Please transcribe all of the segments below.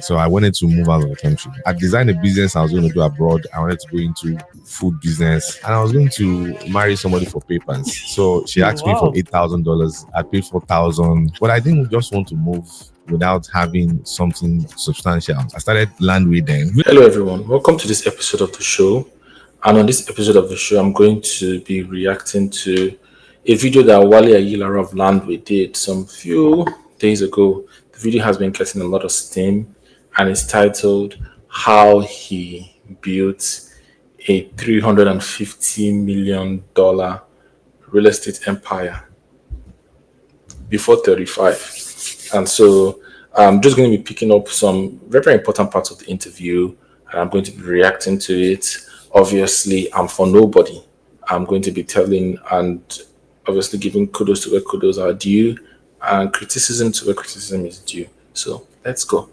So I wanted to move out of the country. I designed a business I was going to do abroad. I wanted to go into food business, and I was going to marry somebody for papers. So she asked me for $8,000. I paid 4,000, but I didn't just want to move without having something substantial. I started Landwey then. Hello everyone, welcome to this episode of the show. And on this episode of the show, I'm going to be reacting to a video that Wale Ayilara of Landwey did some few days ago. The video has been getting a lot of steam and it's titled How He Built a $350 million real estate empire before 35. And so I'm just going to be picking up some very, very important parts of the interview and I'm going to be reacting to it. Obviously, I'm for nobody. I'm going to be telling and obviously giving kudos to where kudos are due and criticism to where criticism is due. So let's go.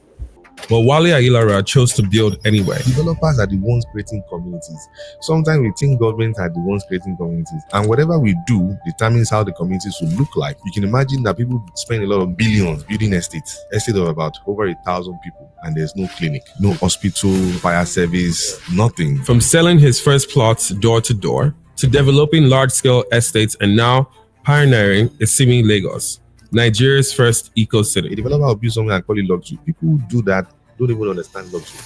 But Wale Ayilara chose to build anyway. Developers are the ones creating communities. Sometimes we think governments are the ones creating communities. And whatever we do determines how the communities will look like. You can imagine that people spend a lot of billions building estates. Estate of about over 1,000 people. And there's no clinic, no hospital, fire service, nothing. From selling his first plots door to door, to developing large-scale estates and now pioneering a seeming Lagos, Nigeria's first eco-city. A developer will build something and call it luxury. People who do that don't even understand luxury.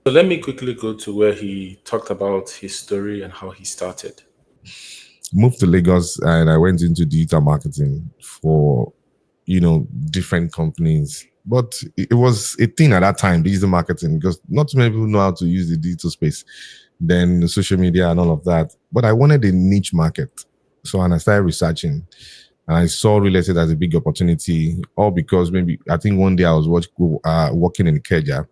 So let me quickly go to where he talked about his story and how he started. Moved to Lagos and I went into digital marketing for, different companies. But it was a thing at that time, digital marketing, because not too many people know how to use the digital space, then the social media and all of that. But I wanted a niche market. So, and I started researching. And I saw real estate as a big opportunity, all because I think one day I was working in Keja,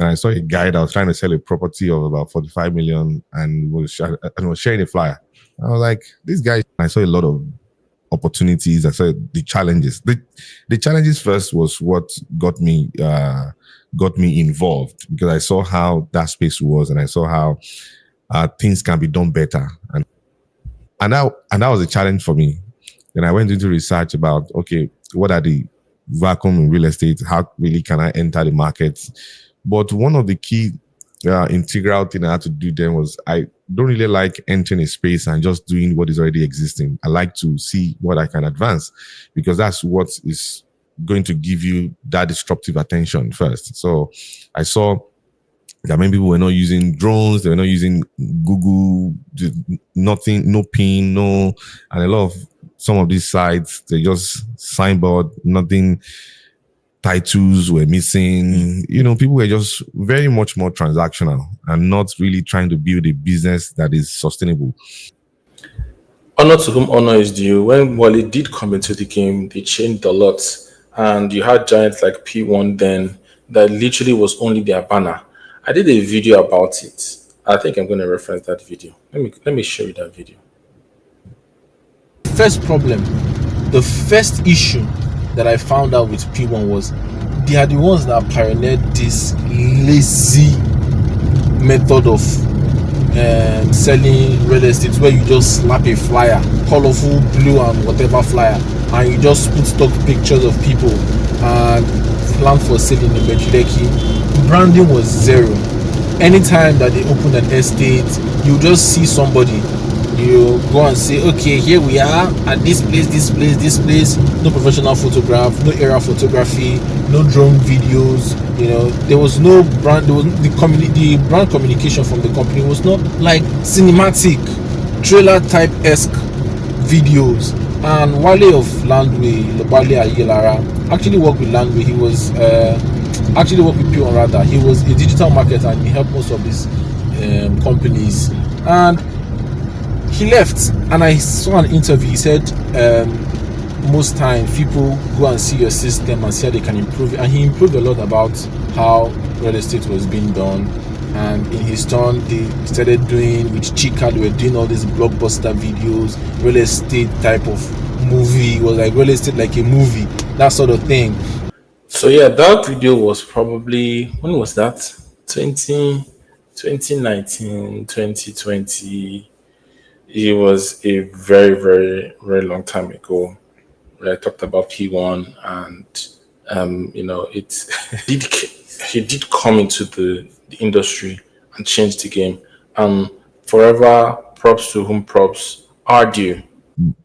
and I saw a guy that was trying to sell a property of about 45 million and was sharing a flyer. I was like, this guy, I saw a lot of opportunities. I saw the challenges. The challenges first was what got me involved, because I saw how that space was and I saw how things can be done better. And that was a challenge for me. Then I went into research about, okay, what are the vacuum in real estate? How really can I enter the market? But one of the key integral thing I had to do then was I don't really like entering a space and just doing what is already existing. I like to see what I can advance, because that's what is going to give you that disruptive attention first. So I saw that many people were not using drones, they were not using Google, nothing, no pin, and a lot of some of these sites, they just signboard, nothing, titles were missing. People were just very much more transactional and not really trying to build a business that is sustainable. Honor to whom honor is due. When Wale did come into the game, they changed a lot. And you had giants like P1 then that literally was only their banner. I did a video about it. I think I'm going to reference that video. Let me show you that video. First problem, the first issue that I found out with P1 was they are the ones that pioneered this lazy method of selling real estate, where you just slap a flyer, colorful blue and whatever flyer, and you just put stock pictures of people and plan for sale in the Mejuleki. Branding was zero. Anytime that they open an estate, you just see somebody, you go and say, okay, here we are at this place. No professional photograph, no aerial photography, no drone videos. There was no brand. There was the brand communication from the company was not like cinematic trailer type esque videos. And Wale of Landwey, Wale Ayilara, actually worked with Landwey. He was actually worked with P1 rather. He was a digital marketer and he helped most of these companies. And he left, and I saw an interview. He said most times people go and see your system and see how they can improve it, and he improved a lot about how real estate was being done. And in his turn, they started doing with Chika, they were doing all these blockbuster videos, real estate type of movie. It was like real estate like a movie, that sort of thing. So yeah, that video was probably, when was that? 2019, 2020. It was a very, very, very long time ago where I talked about P1 and, it did case. he did come into the industry and change the game. And forever props to whom props are due.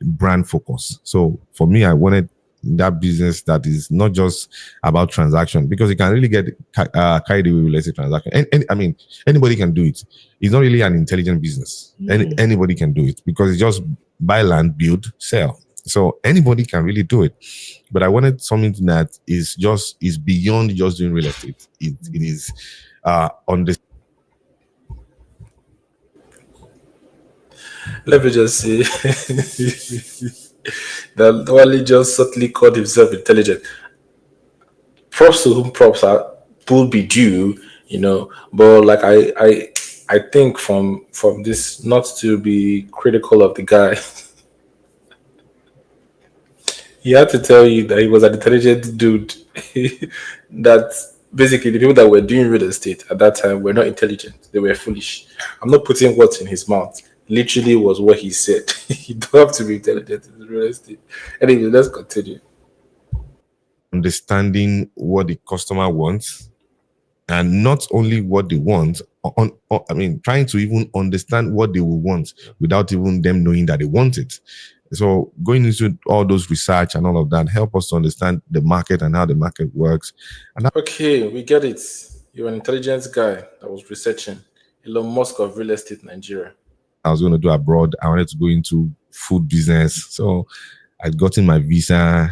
Brand focus. So for me, I wanted that business that is not just about transaction, because you can really get carried away with, let's say, transaction. And I mean, anybody can do it. It's not really an intelligent business. Anybody can do it, because it's just buy land, build, sell. So anybody can really do it. But I wanted something that is beyond just doing real estate. It is on the. Let me just say that Wale just subtly called himself intelligent. Props to whom props will be due, But like I think from this, not to be critical of the guy, he had to tell you that he was an intelligent dude. That basically the people that were doing real estate at that time were not intelligent; they were foolish. I'm not putting words in his mouth. Literally was what he said. You don't have to be intelligent in real estate. Anyway, let's continue. Understanding what the customer wants, and not only what they want, trying to even understand what they will want without even them knowing that they want it. So going into all those research and all of that help us to understand the market and how the market works. And okay, we get it. You're an intelligent guy that was researching. Elon Musk of real estate Nigeria. I was going to do abroad. I wanted to go into food business. So I'd gotten my visa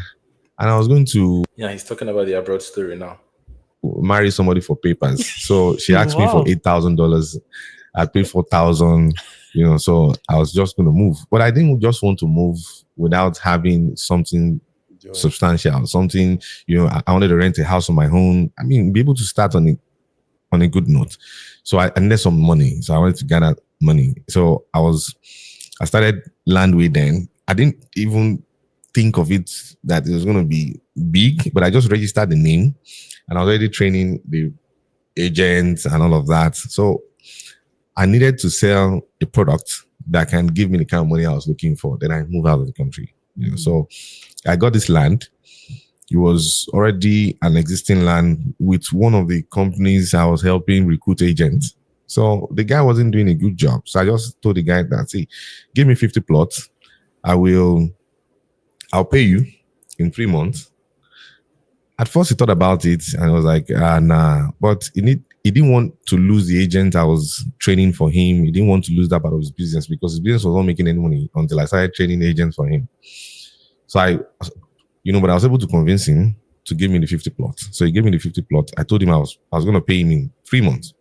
and I was going to. Yeah, he's talking about the abroad story now. Marry somebody for papers. So she asked me for $8,000. I paid $4,000, so I was just going to move. But I didn't just want to move without having something substantial, something, I wanted to rent a house on my own. I mean, be able to start on a good note. So I needed some money. So I wanted to gather money. So I started Landwey then. I didn't even think of it that it was going to be big, but I just registered the name and I was already training the agents and all of that. So I needed to sell a product that can give me the kind of money I was looking for. Then I moved out of the country. So I got this land. It was already an existing land with one of the companies I was helping recruit agents. So the guy wasn't doing a good job. So I just told the guy that, see, give me 50 plots. I'll pay you in 3 months. At first he thought about it and I was like, nah. But he didn't want to lose the agent I was training for him. He didn't want to lose that part of his business because his business was not making any money until I started training agents for him. So but I was able to convince him to give me the 50 plots. So he gave me the 50 plots. I told him I was going to pay him in 3 months.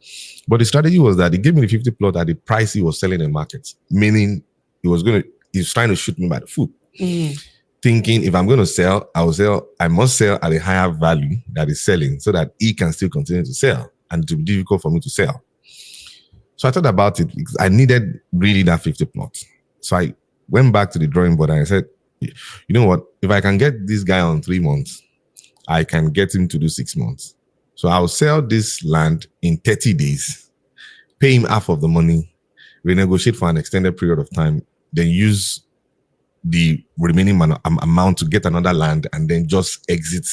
But the strategy was that he gave me the 50 plot at the price he was selling in the market, meaning he was trying to shoot me by the foot. Thinking if I'm going to sell, I must sell at a higher value that is selling so that he can still continue to sell and it will be difficult for me to sell. So I thought about it because I needed really that 50 plots. So I went back to the drawing board and I said, you know what? If I can get this guy on 3 months, I can get him to do 6 months. So I'll sell this land in 30 days, pay him half of the money, renegotiate for an extended period of time, then use the remaining amount to get another land and then just exit.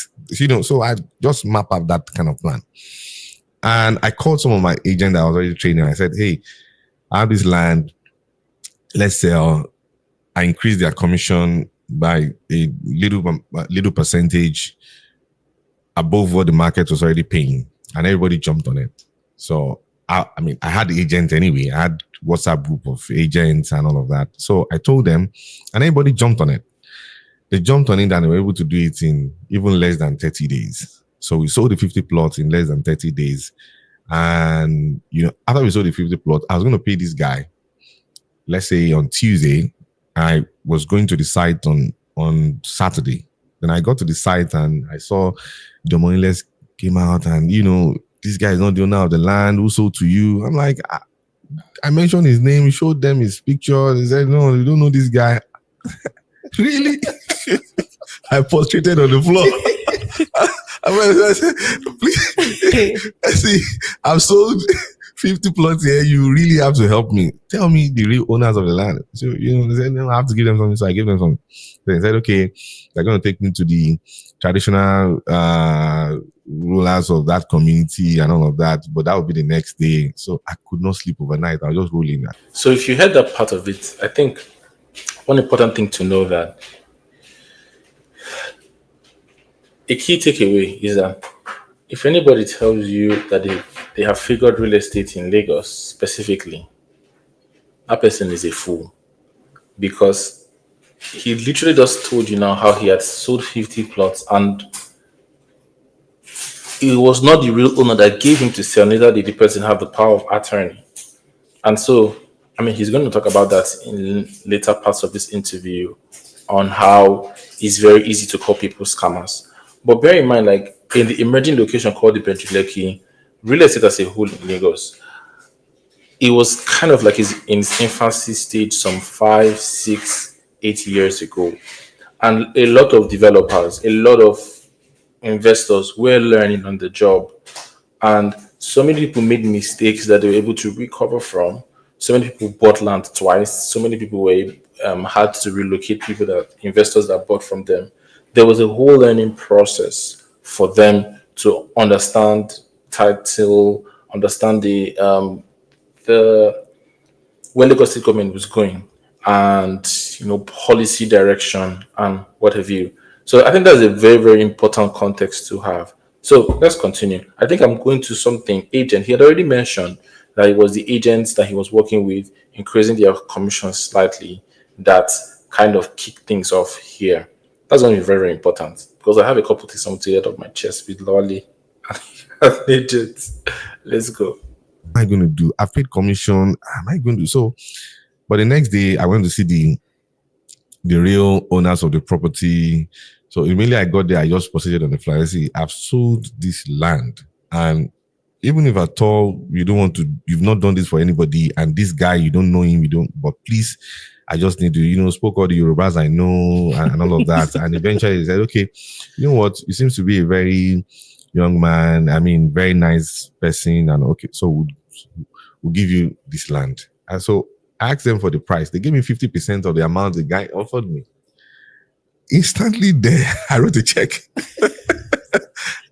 So I just map out that kind of plan. And I called some of my agents that I was already training. I said, hey, I have this land. Let's sell. I increased their commission by a little percentage above what the market was already paying. And everybody jumped on it. So, I had the agent anyway. I had WhatsApp group of agents and all of that. So I told them, and everybody jumped on it. They jumped on it and they were able to do it in even less than 30 days. So we sold the 50 plots in less than 30 days. And, after we sold the 50 plots, I was going to pay this guy, let's say on Tuesday. I was going to the site on Saturday. Then I got to the site and I saw the Domoniless came out and, this guy is not the owner of the land. Who sold to you? I'm like, I mentioned his name. He showed them his picture. They said, no, you don't know this guy. Really? I prostrated on the floor. I said, please. I see, I've sold 50 plots here. You really have to help me. Tell me the real owners of the land. So, they said, no, I have to give them something. So I gave them something. Then they said, okay, they're going to take me to the traditional rulers of that community and all of that. But that would be the next day. So I could not sleep overnight. I was just rolling that. So if you heard that part of it, I think one important thing to know that a key takeaway is that if anybody tells you that they have figured real estate in Lagos specifically, that person is a fool, because he literally just told you now how he had sold 50 plots, and it was not the real owner that gave him to sell, neither did the person have the power of attorney. And so, I mean, he's going to talk about that in later parts of this interview on how it's very easy to call people scammers. But bear in mind, like in the emerging location called the Benjuleki, real estate as a whole in Lagos, it was kind of like in its infancy stage some 5, 6, 8 years ago. And a lot of developers, a lot of investors were learning on the job. And so many people made mistakes that they were able to recover from. So many people bought land twice. So many people were had to relocate people, that investors that bought from them. There was a whole learning process for them to understand title, understand the where Lagos State government was going, and policy direction and what have you. So I think that's a very, very important context to have. So let's continue. I think I'm going to something agent. He had already mentioned that it was the agents that he was working with, increasing their commission slightly, that kind of kicked things off here. That's going to be very, very important, because I have a couple of things I'm to get off my chest with Lolly and agents. Let's go. Am I going to do? I've paid commission. Am I going to? So, but the next day I went to see the real owners of the property. So immediately I got there, I just proceeded on the flyer. See, I've sold this land, and even if at all you don't want to, you've not done this for anybody, and this guy, you don't know him, but please, I just need to, spoke all the Yorubas I know and all of that. And eventually he said, okay, you know what? He seems to be a very young man. I mean, very nice person. And okay, so we'll give you this land. And so I asked them for the price. They gave me 50% of the amount the guy offered me. Instantly there, I wrote a check.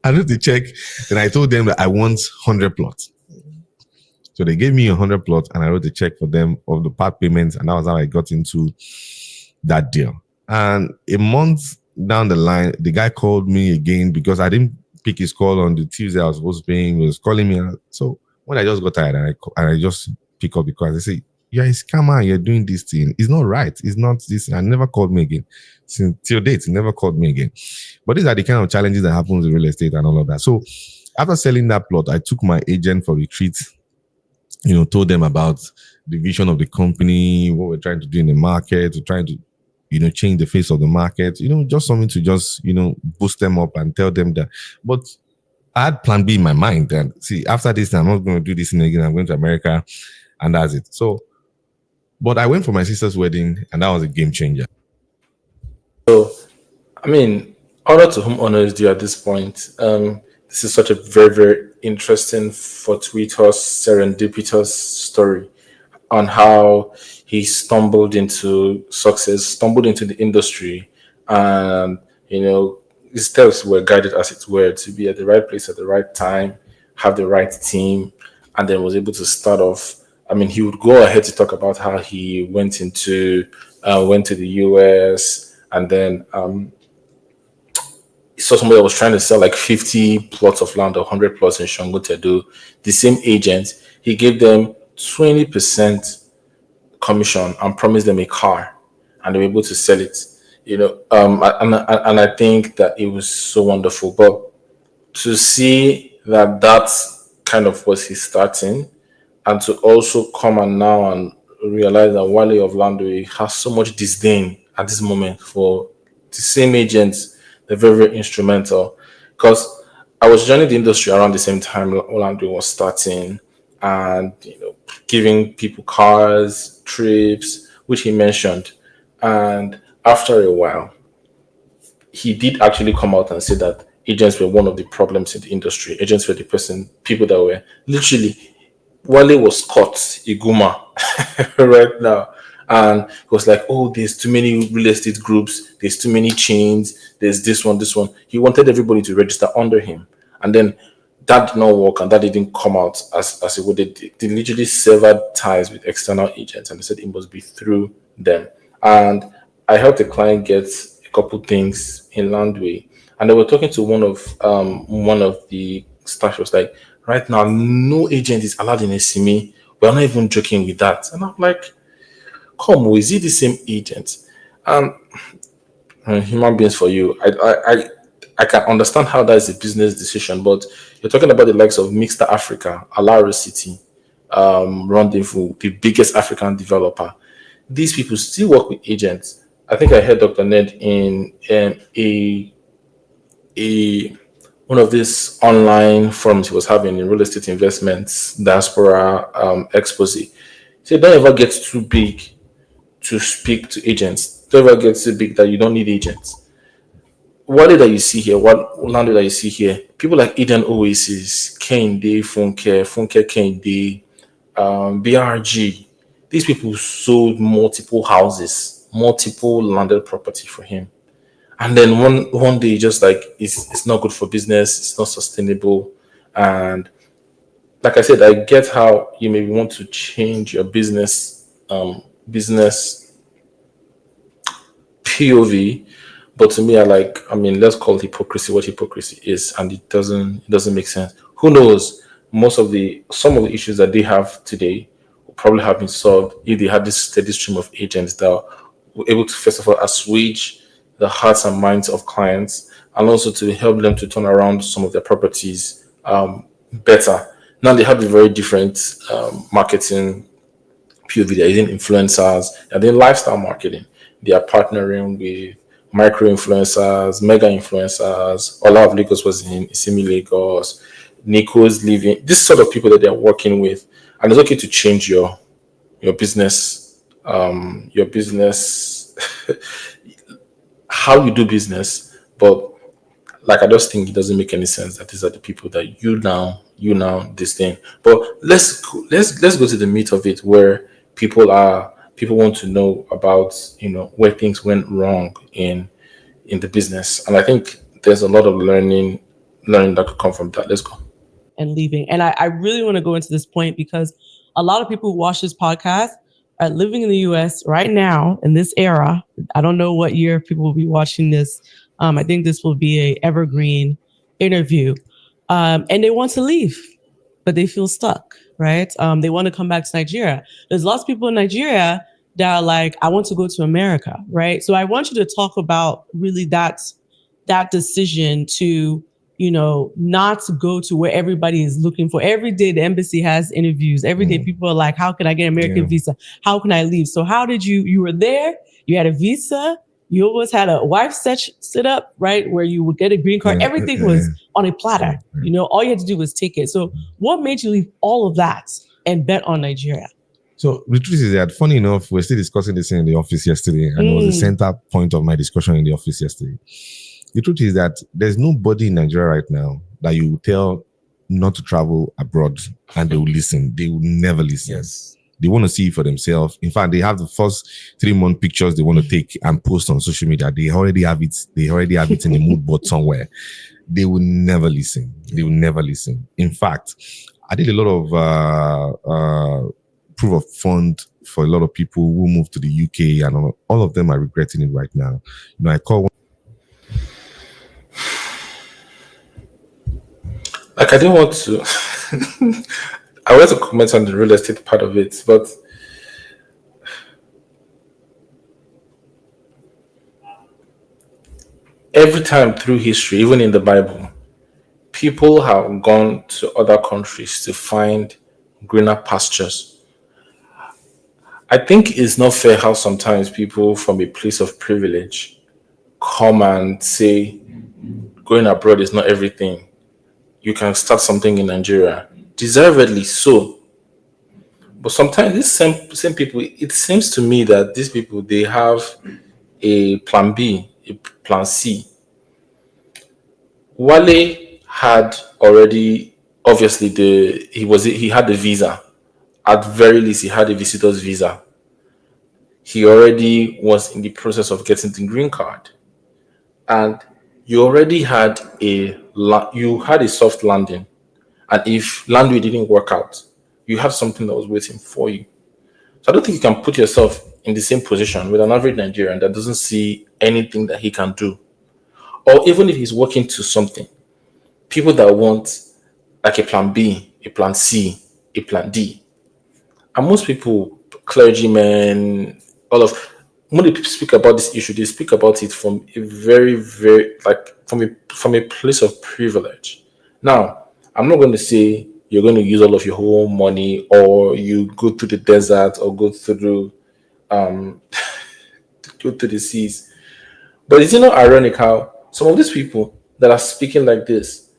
I wrote the check. Then I told them that I want 100 plots. So they gave me 100 plots, and I wrote a check for them of the part payments, and that was how I got into that deal. And a month down the line, the guy called me again because I didn't pick his call on the Tuesday I was supposed to pay him. He was calling me. So when I just got tired, and I just pick up the call, I say, "You're a scammer. You're doing this thing. It's not right. It's not this." And never called me again. Since till date, he never called me again. But these are the kind of challenges that happens in real estate and all of that. So after selling that plot, I took my agent for retreat. Told them about the vision of the company, what we're trying to do in the market, we're trying to, change the face of the market, just something to just, boost them up and tell them that. But I had plan B in my mind. And see, after this, I'm not going to do this thing again. I'm going to America, and that's it. So, but I went for my sister's wedding, and that was a game changer. So, I mean, honor to whom honor is due at this point. This is such a very, very interesting, fortuitous, serendipitous story on how he stumbled into success, stumbled into the industry, and his steps were guided, as it were, to be at the right place at the right time, have the right team, and then was able to start off. I mean, he would go ahead to talk about how he went to the US, and then he saw somebody that was trying to sell like 50 plots of land or 100 plots in Shangotedo. The same agent, he gave them 20% commission and promised them a car, and they were able to sell it. And I think that it was so wonderful. But to see that that's kind of was his starting, and to also come and now and realize that Wale of Landwey has so much disdain at this moment for the same agents. They're very, very instrumental, because I was joining the industry around the same time Landwey was starting, and giving people cars, trips, which he mentioned. And after a while, he did actually come out and say that agents were one of the problems in the industry. Agents were people that were literally, Wale was caught Iguma right now. And it was like, oh, there's too many real estate groups, there's too many chains, there's this one. He wanted everybody to register under him. And then that did not work, and that didn't come out as it would. They literally severed ties with external agents, and they said it must be through them. And I helped a client get a couple things in Landway, and they were talking to one of the staff. She was like, right now, no agent is allowed in a SIMI. We're not even joking with that. And I'm like, come, is it the same agent? And human beings for you. I can understand how that is a business decision, but you're talking about the likes of Mixter Africa, Alara City, Rendezvous, the biggest African developer. These people still work with agents. I think I heard Dr. Ned in a one of these online forums he was having in real estate investments, diaspora expose. He said, don't ever get too big to speak to agents. Don't ever get too big that you don't need agents. What that you see here, what landed that you see here, people like Eden Oasis, Kende, Funke Kende, BRG, these people sold multiple houses, multiple landed property for him. And then one day, just like it's not good for business, it's not sustainable. And like I said, I get how you maybe want to change your business POV, but to me, let's call hypocrisy what hypocrisy is, and it doesn't make sense. Who knows? Some of the issues that they have today will probably have been solved if they had this steady stream of agents that were able to, first of all, assuage the hearts and minds of clients, and also to help them to turn around some of their properties better. Now they have a very different marketing POV. They're using influencers, they're doing lifestyle marketing. They are partnering with micro influencers, mega influencers. Ola of Lagos was in Simi Lagos. Nico's living. This sort of people that they're working with, and it's okay to change your business, how you do business, but like I just think it doesn't make any sense that these are the people that you now disdain. But let's go to the meat of it, where people want to know about where things went wrong in the business, and I think there's a lot of learning that could come from that. Let's go. And leaving. And I really want to go into this point because a lot of people who watch this podcast are living in the US right now in this era. I don't know what year people will be watching this. I think this will be a evergreen interview. And they want to leave, but they feel stuck, right? They want to come back to Nigeria. There's lots of people in Nigeria that are like, I want to go to America, right? So I want you to talk about really that decision to not go to where everybody is looking for. Every day the embassy has interviews. Every day people are like, how can I get an American visa? How can I leave? So how did you were there, you had a visa, you almost had a wife set up, right? Where you would get a green card. Everything was on a platter. All you had to do was take it. So what made you leave all of that and bet on Nigeria? So the truth is that, funny enough, we're still discussing this in the office yesterday, and it was the center point of my discussion in the office yesterday. The truth is that there's nobody in Nigeria right now that you will tell not to travel abroad and they will listen. They will never listen. Yes. They want to see it for themselves. In fact, they have the first 3-month pictures they want to take and post on social media. They already have it. They already have it in the mood board somewhere. They will never listen. They will never listen. In fact, I did a lot of proof of fund for a lot of people who moved to the UK, and all of them are regretting it right now. I call one. Like, I didn't want to. I wanted to comment on the real estate part of it, but every time through history, even in the Bible, people have gone to other countries to find greener pastures. I think it's not fair how sometimes people from a place of privilege come and say going abroad is not everything. You can start something in Nigeria, deservedly so. But sometimes these same people, it seems to me that these people, they have a plan B, a plan C. Wale had already, obviously, he had the visa. At very least, he had a visitor's visa. He already was in the process of getting the green card. And you already had you had a soft landing, and if Landwey didn't work out, you have something that was waiting for you. So I don't think you can put yourself in the same position with an average Nigerian that doesn't see anything that he can do, or even if he's working to something. People that want like a plan B, a plan C, a plan D, and most people, clergymen, all of when they speak about this issue, they speak about it from a very, very like from a place of privilege. Now, I'm not going to say you're going to use all of your whole money, or you go to the desert, or um go to the seas. But is it not ironic how some of these people that are speaking like this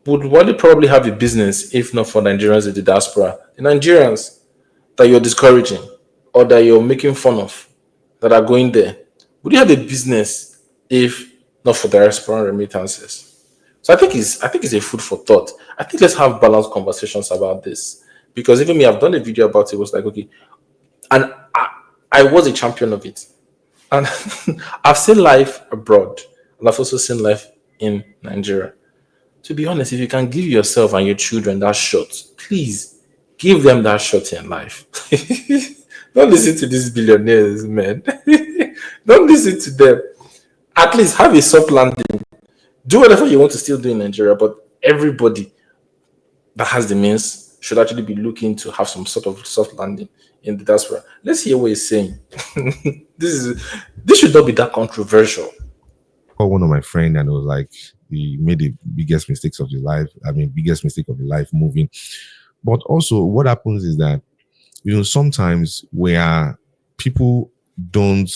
would really probably have a business if not for Nigerians in the diaspora? The Nigerians that you're discouraging or that you're making fun of that are going there, would you have a business if not for diaspora remittances? So I think it's a food for thought. I think let's have balanced conversations about this, because even me, I've done a video about it. It was like, okay, and I was a champion of it, and I've seen life abroad, and I've also seen life in Nigeria. To be honest, if you can give yourself and your children that shot, please give them that shot in life. Don't listen to these billionaires, man. Don't listen to them. At least have a soft landing. Do whatever you want to still do in Nigeria, but everybody that has the means should actually be looking to have some sort of soft landing in the diaspora. Let's hear what he's saying. This should not be that controversial. Called one of my friend, and it was like he made the biggest mistakes of his life. I mean, biggest mistake of his life moving. But also, what happens is that sometimes where people don't,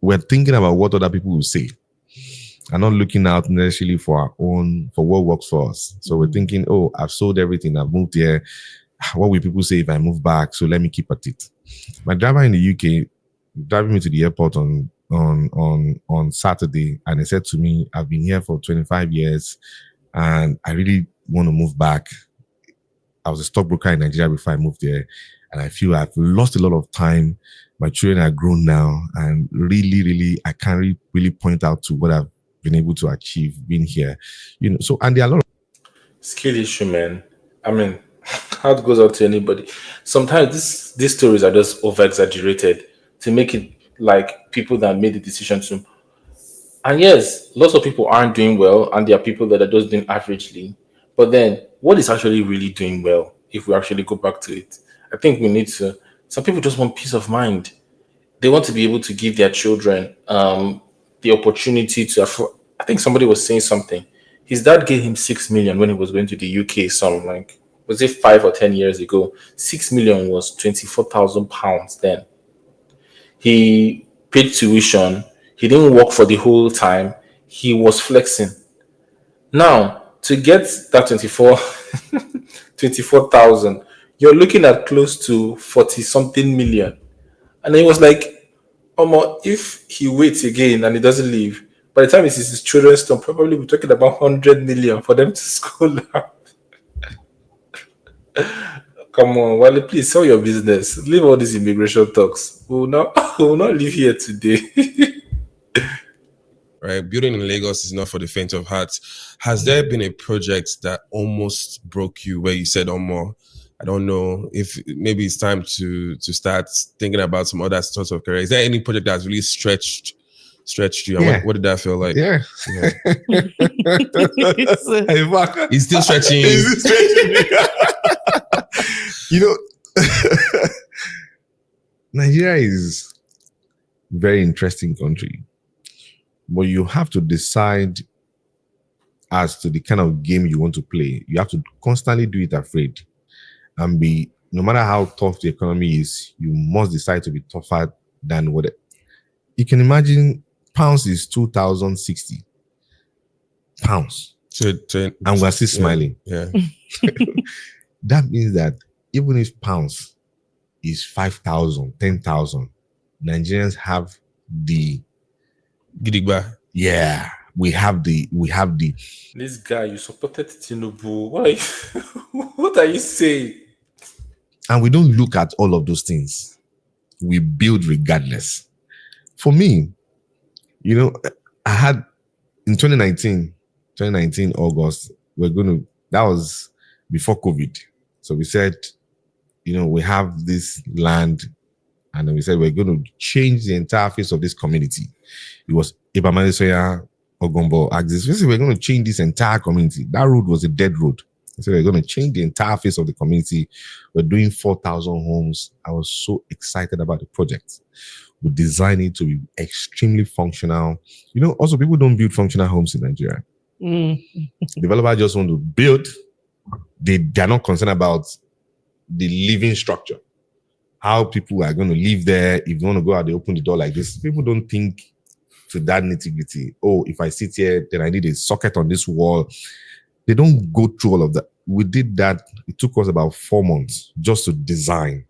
we're thinking about what other people will say, and not looking out necessarily for what works for us. So we're thinking, oh, I've sold everything, I've moved here. What will people say if I move back? So let me keep at it. My driver in the UK driving me to the airport on Saturday, and he said to me, I've been here for 25 years and I really want to move back. I was a stockbroker in Nigeria before I moved there, and I feel I've lost a lot of time. My children are grown now, and really, I can't really point out to what I've been able to achieve being here. So, and there are a lot of Skill issue, man. I mean, how it goes out to anybody. Sometimes these stories are just over exaggerated to make it like people that made the decision to. And yes, lots of people aren't doing well, and there are people that are just doing averagely. But then, what is actually really doing well if we actually go back to it? I think we need to. Some people just want peace of mind. They want to be able to give their children the opportunity to afford. I think somebody was saying something. His dad gave him 6 million when he was going to the UK. Some like, was it 5 or 10 years ago? 6 million was £24,000 then. He paid tuition. He didn't work for the whole time. He was flexing. Now, to get that 24,000, you're looking at close to 40 something million. And he was like, if he waits again and he doesn't leave, by the time he sees his children's turn, probably we're talking about 100 million for them to school out. Come on, Wale, please sell your business. Leave all these immigration talks. We will not live here today. Right, building in Lagos is not for the faint of heart. Has there been a project that almost broke you, where you said, I don't know if maybe it's time to start thinking about some other sorts of career? Is there any project that's really stretched you? And Yeah. what did that feel like? Yeah. He's still stretching. He's stretching. Nigeria is a very interesting country, but you have to decide as to the kind of game you want to play. You have to constantly do it afraid, and no matter how tough the economy is, you must decide to be tougher than what you can imagine. Pounds is 2,060 pounds, and we're still smiling. Yeah. That means that even if pounds is 5,000, 10,000, Nigerians have the Gidigba. Yeah, we have the. This guy, you supported Tinubu. Why? What are you saying? And we don't look at all of those things. We build regardless. For me, You know, I had in 2019 August, that was before COVID. So we said, we have this land, and then we said we're going to change the entire face of this community. It was Ibamadesoya Ogombo axis. We said we're going to change this entire community. That road was a dead road. So we're going to change the entire face of the community. We're doing 4,000 homes. I was so excited about the project. We designed it to be extremely functional. Also people don't build functional homes in Nigeria. Developers just want to build. They're not concerned about the living structure. How people are going to live there. If you want to go out, they open the door like this. People don't think to that nitty-gritty. Oh, if I sit here, then I need a socket on this wall. They don't go through all of that. We did that. It took us about 4 months just to design,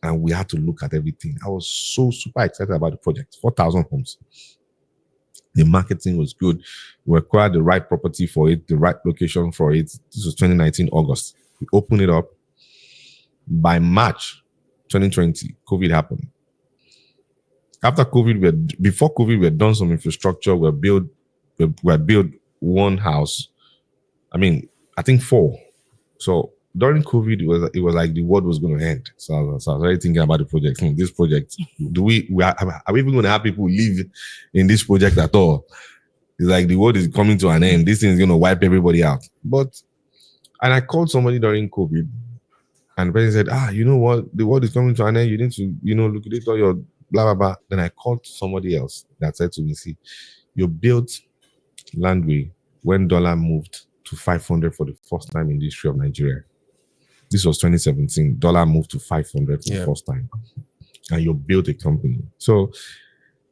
and we had to look at everything. I was so super excited about the project. 4,000 homes. The marketing was good. We acquired the right property for it, the right location for it. This was 2019 August. We opened it up. By March 2020, COVID happened. After COVID, before COVID, we had done some infrastructure. We had built one house. I think 4. So during COVID, it was like the world was going to end. So I was already thinking about the project. This project, are we even going to have people live in this project at all? It's like the world is coming to an end. This thing is going to wipe everybody out. And I called somebody during COVID, and the person said, you know what? The world is coming to an end. You need to, liquidate all your blah, blah, blah. Then I called somebody else that said to me, see, you built Landwey when dollar moved to 500 for the first time in the history of Nigeria. This was 2017. Dollar moved to 500 for the first time. And you built a company. So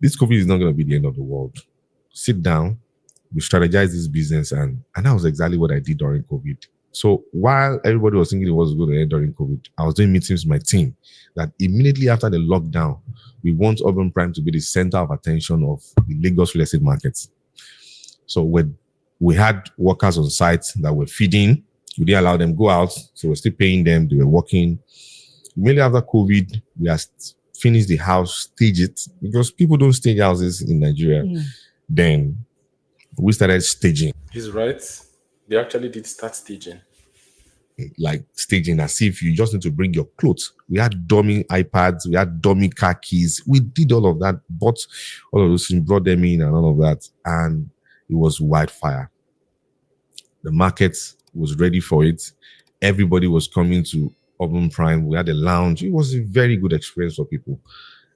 this COVID is not going to be the end of the world. Sit down, we strategize this business, and that was exactly what I did during COVID. So while everybody was thinking it was going to end during COVID, I was doing meetings with my team that immediately after the lockdown, we want Urban Prime to be the center of attention of the Lagos real estate markets. So we had workers on site that were feeding. We didn't allow them to go out, so we're still paying them. They were working. Immediately after COVID, we had finished the house, stage it, because people don't stage houses in Nigeria. Then we started staging. He's right. They actually did start staging. Like staging as if you just need to bring your clothes. We had dummy iPads, we had dummy car keys. We did all of that, bought all of those things, brought them in and all of that. And it was wildfire. The market was ready for it. Everybody was coming to Urban Prime. We had a lounge. It was a very good experience for people.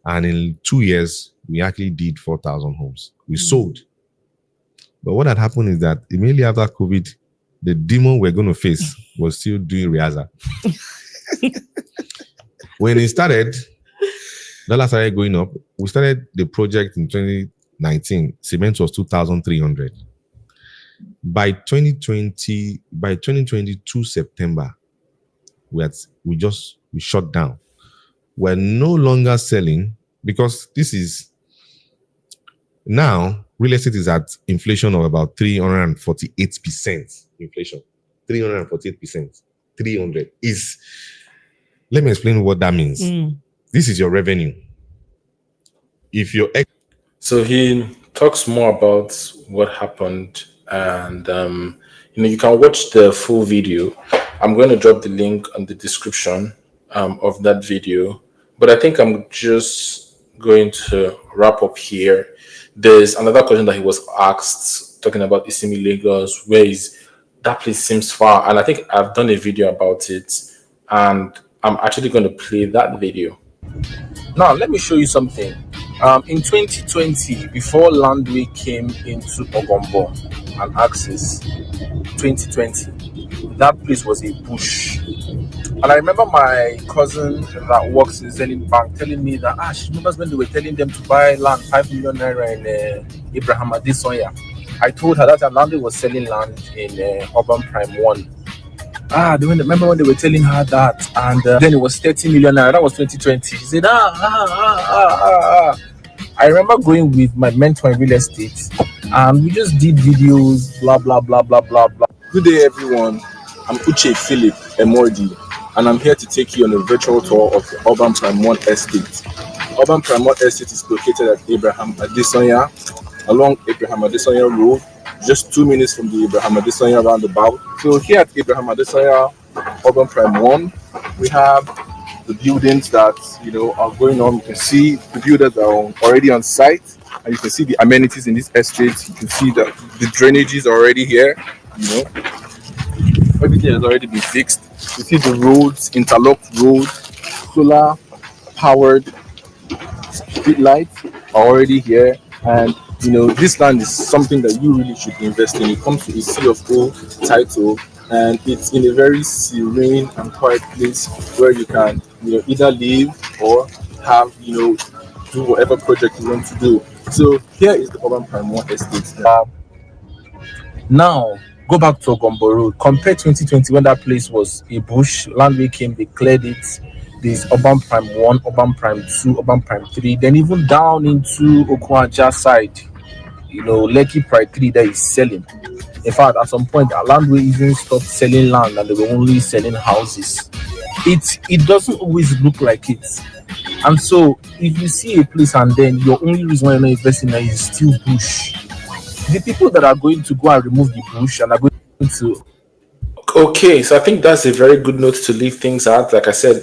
And in 2 years, we actually did 4,000 homes. We sold. But what had happened is that immediately after COVID, the demon we're going to face was still doing rehearsal. When it started, dollar started going up. We started the project in 2019. Cement was 2,300. By 2022 September, we shut down. We're no longer selling because this is now real estate is at inflation of about 348%. Inflation, 348%. 300 is. Let me explain what that means. This is your revenue. If your So he talks more about what happened, and you can watch the full video. I'm going to drop the link on the description of that video. But I think I'm just going to wrap up here. There's another question that he was asked, talking about Isimi Lagos. Where is that place? Seems far, and I think I've done a video about it, and I'm actually going to play that video. Now, let me show you something. In 2020, before Landwey came into Ogombo and Axis, 2020, that place was a bush. And I remember my cousin that works in Zenith Bank telling me that she remembers when they were telling them to buy land 5 million naira in Abraham Adesoya. I told her that Landwey was selling land in Urban Prime 1. Remember when they were telling her that, and then it was 30 million naira. That was 2020. She said, I remember going with my mentor in real estate, and we just did videos, blah blah blah blah blah blah. Good day, everyone. I'm Uche Philip Emordi, and I'm here to take you on a virtual tour of the Urban Prime 1 estate. Urban Prime 1 estate is located at Abraham Adesoya, along Abraham Adesanya Road, just 2 minutes from the Abraham Adesanya roundabout. So here at Abraham Adesanya Urban Prime 1, we have the buildings that are going on. You can see the builders are already on site, and you can see the amenities in this estate. You can see that the drainage is already here. Everything has already been fixed. You see the roads, interlocked roads, solar powered street lights are already here. And this land is something that you really should invest in. It comes to a sea of O title, and it's in a very serene and quiet place where you can either live or have do whatever project you want to do. So here is the Urban Prime 1 estate. Now go back to Ogombo Road. Compare 2020 when that place was a bush. Landwey came, they cleared it. There's Urban Prime 1, Urban Prime 2, Urban Prime 3, then even down into Okwaja side. Lekki Pride 3 that is selling. In fact, at some point, Landwey even stopped selling land and they were only selling houses. It doesn't always look like it. And so, if you see a place and then your only reason why you're not investing in it is still bush, the people that are going to go and remove the bush and are going to. Okay, so I think that's a very good note to leave things at. Like I said,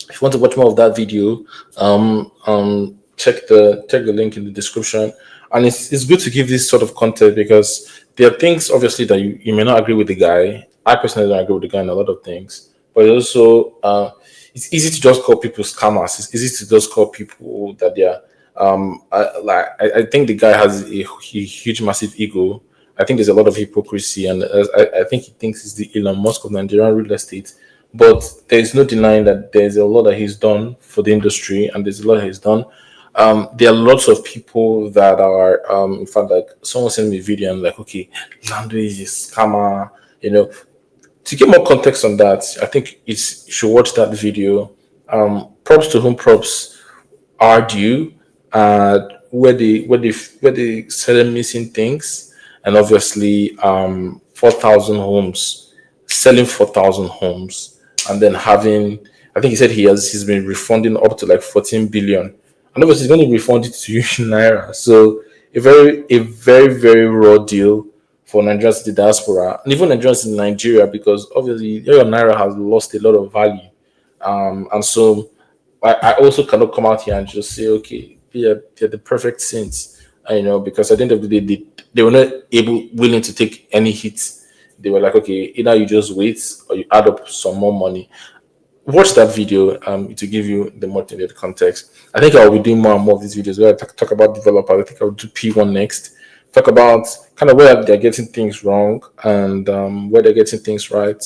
if you want to watch more of that video, check the link in the description. And it's good to give this sort of content because there are things obviously that you may not agree with the guy. I personally don't agree with the guy in a lot of things, but also it's easy to just call people scammers. It's easy to just call people that they are. I think the guy has a huge, massive ego. I think there's a lot of hypocrisy, and I think he thinks he's the Elon Musk of Nigerian real estate. But there's no denying that there's a lot that he's done for the industry, and there's a lot that he's done. There are lots of people that are, in fact, like someone sent me a video and like, okay, Landwey is a scammer. To get more context on that, I think you should watch that video. Props to whom props are due. Where they selling missing things, and obviously 4,000 homes, selling 4,000 homes, and then having, I think he said he's been refunding up to like 14 billion, and obviously he's going to refund it to you in naira. So a very very raw deal for Nigerians in the diaspora, and even Nigerians in Nigeria, because obviously your naira has lost a lot of value, and so I also cannot come out here and just say, okay, they're the perfect saints, because at the end of the day, they were not willing to take any hits. They were like, okay, either you just wait or you add up some more money. Watch that video to give you the more needed context. I think I'll be doing more and more of these videos where I talk about developers. I think I'll do P1 next. Talk about kind of where they're getting things wrong and where they're getting things right.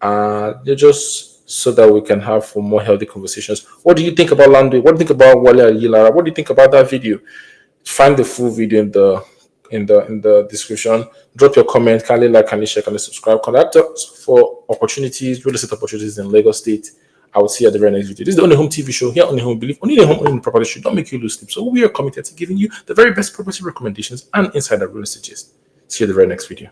They're just so that we can have for more healthy conversations. What do you think about Landwey? What do you think about Wale Ayilara? What do you think about that video? Find the full video in the description. Drop your comment, kindly like, kindly share, kindly subscribe. Contact us for opportunities, real estate opportunities in Lagos State. I will see you at the very next video. This is the Ownahome TV show. Here on Ownahome, believe only the home owning property should not make you lose sleep. So we are committed to giving you the very best property recommendations and insider real estate gist. See you at the very next video.